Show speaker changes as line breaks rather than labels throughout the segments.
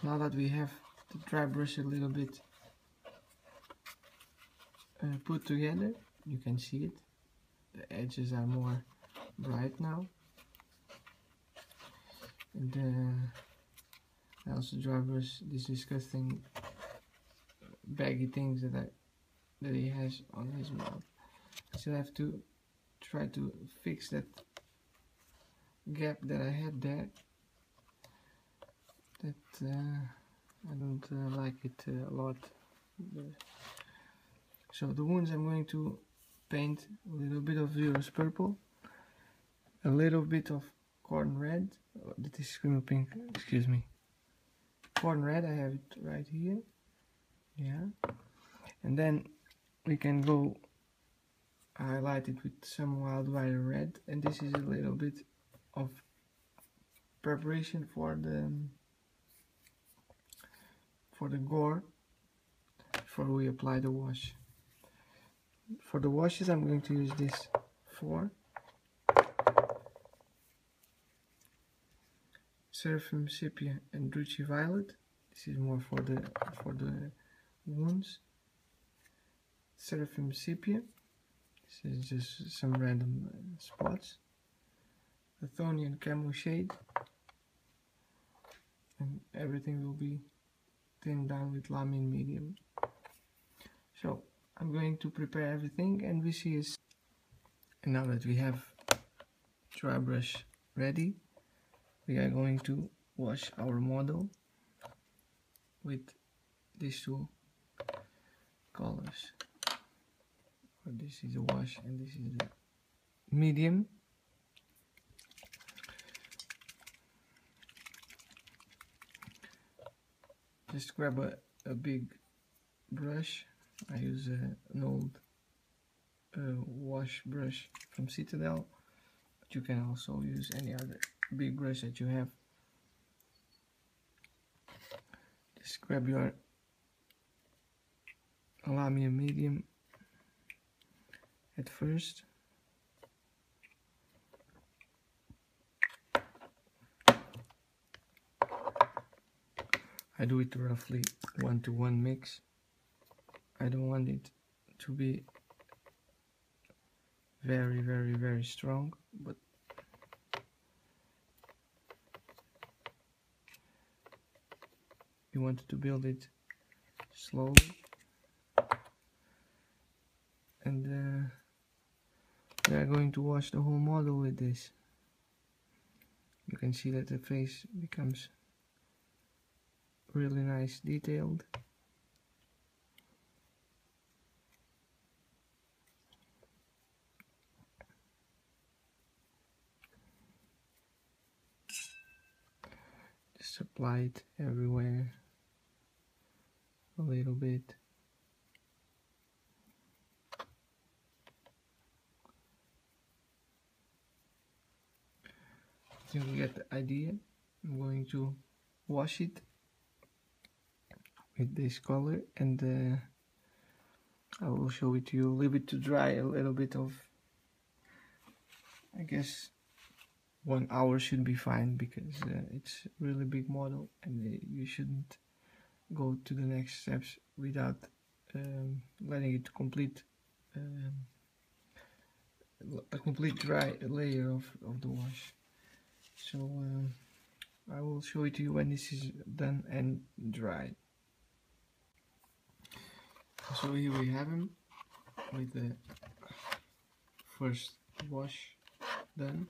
Now that we have the dry brush a little bit put together, you can see it. The edges are more bright now. And I also dry brush these disgusting baggy things that he has on his mouth. I still have to try to fix that gap that I had there. That I don't like it a lot. So the wounds I'm going to paint a little bit of Zero's purple, a little bit of corn red. Oh, that is Screamo pink, excuse me. Corn red, I have it right here. Yeah. And then we can go highlight it with some Wildfire red, and this is a little bit of preparation for the gore before we apply the wash. For the washes I'm going to use this 4 Seraphim Sepia and Drucci Violet. This is more for the wounds. Seraphim Sepia. This is just some random spots. Athonian Camo Shade. And everything will be thinned down with Lamine Medium. So I'm going to prepare everything and we see us. And now that we have dry brush ready, we are going to wash our model with these two colors. This is a wash and this is the medium. Just grab a big brush. I use an old wash brush from Citadel, but you can also use any other big brush that you have. Just grab your Lamine medium at first. I do it roughly 1-to-1 mix. I don't want it to be very strong, but you want to build it slowly. And we are going to wash the whole model with this. You can see that the face becomes really nice detailed. Just apply it everywhere a little bit. I think you get the idea. I'm going to wash it with this color and I will show it to you. Leave it to dry a little bit of, I guess 1 hour should be fine, because it's a really big model and you shouldn't go to the next steps without letting it complete a complete dry layer of the wash. So I will show it to you when this is done and dry. So here we have him with the first wash done,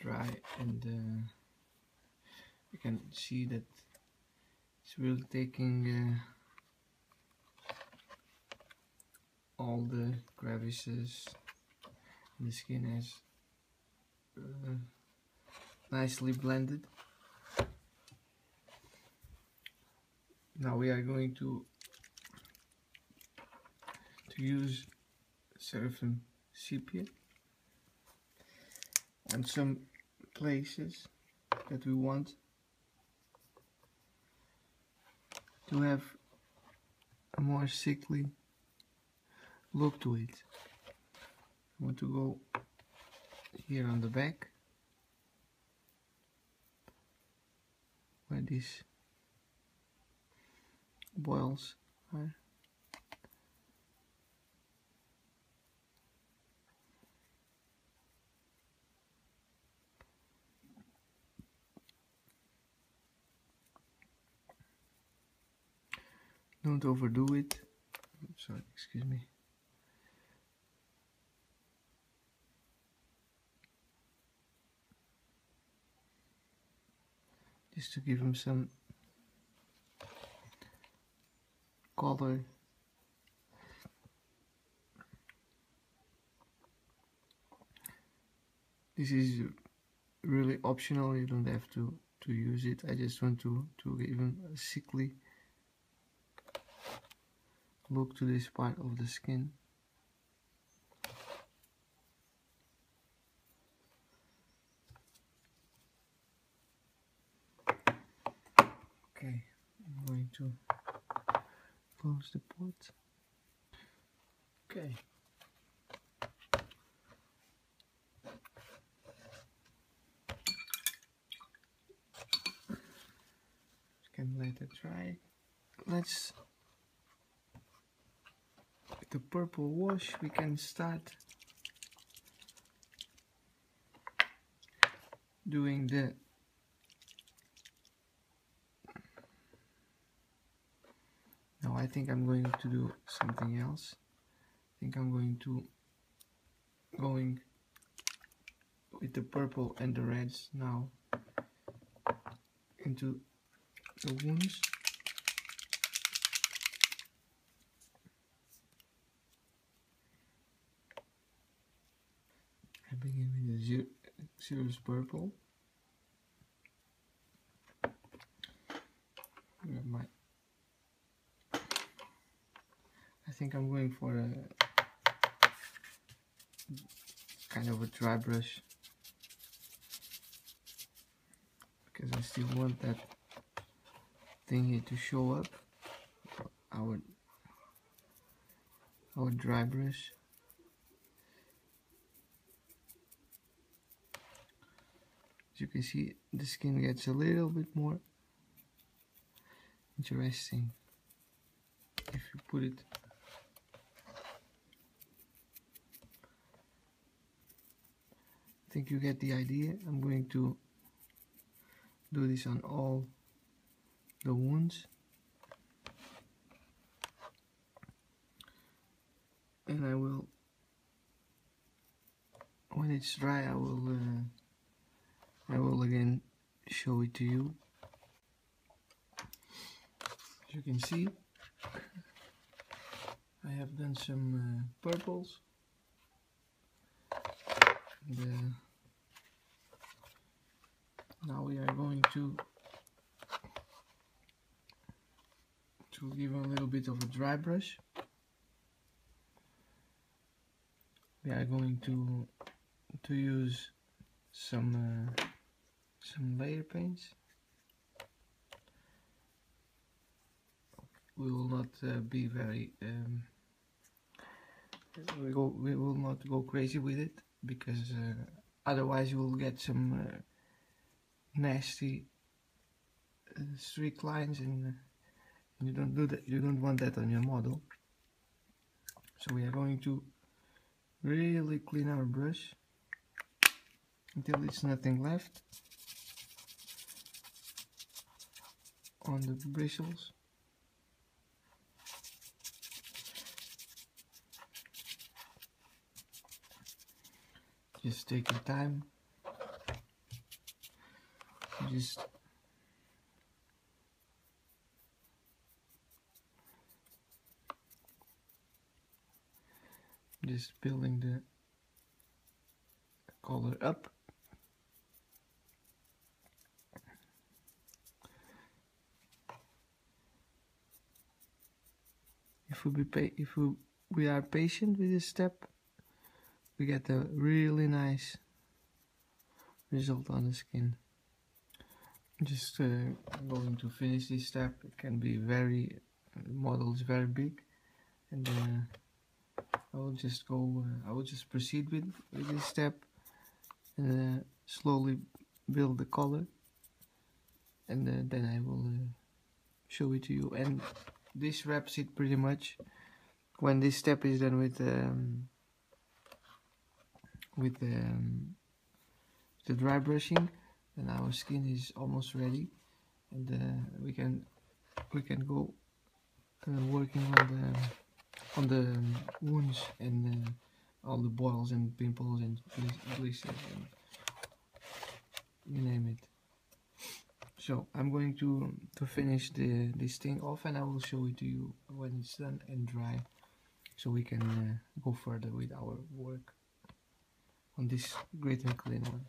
dry, and you can see that it's really taking all the crevices. The skin has nicely blended. Now we are going to use Seraphim Sepia on some places that we want to have a more sickly look to it. I want to go here on the back, where this boils are. Don't overdo it. Sorry, excuse me. Just to give him some color. This is really optional, you don't have to use it. I just want to give him a sickly look to this part of the skin. Okay, I'm going to close the pot. Okay. Can let it dry. Let's, with the purple wash, we can start doing the no, I think I'm going to do something else. I think I'm going with the purple and the reds now into the wounds. I begin with the Zero's purple. I think I'm going for a kind of a dry brush because I still want that thing here to show up. Our dry brush. As you can see, the skin gets a little bit more interesting if you put it I think you get the idea. I'm going to do this on all the wounds, and I will, when it's dry, I will again show it to you. As you can see, I have done some purples. Now we are going to give a little bit of a dry brush. We are going to use some layer paints. We will not be very we will not go crazy with it, because otherwise you will get some nasty streak lines, and you don't do that. You don't want that on your model. So we are going to really clean our brush until there's nothing left on the bristles. Just take your time. Just building the color up. If we are patient with this step, we get a really nice result on the skin. Just going to finish this step. It can be the model is very big, and I will just proceed with this step and slowly build the color, and then I will show it to you. And this wraps it pretty much. When this step is done with the dry brushing, then our skin is almost ready, and we can go working on the wounds and all the boils and pimples and blisters and you name it. So I'm going to finish this thing off, and I will show it to you when it's done and dry, so we can go further with our work on this Great Unclean One.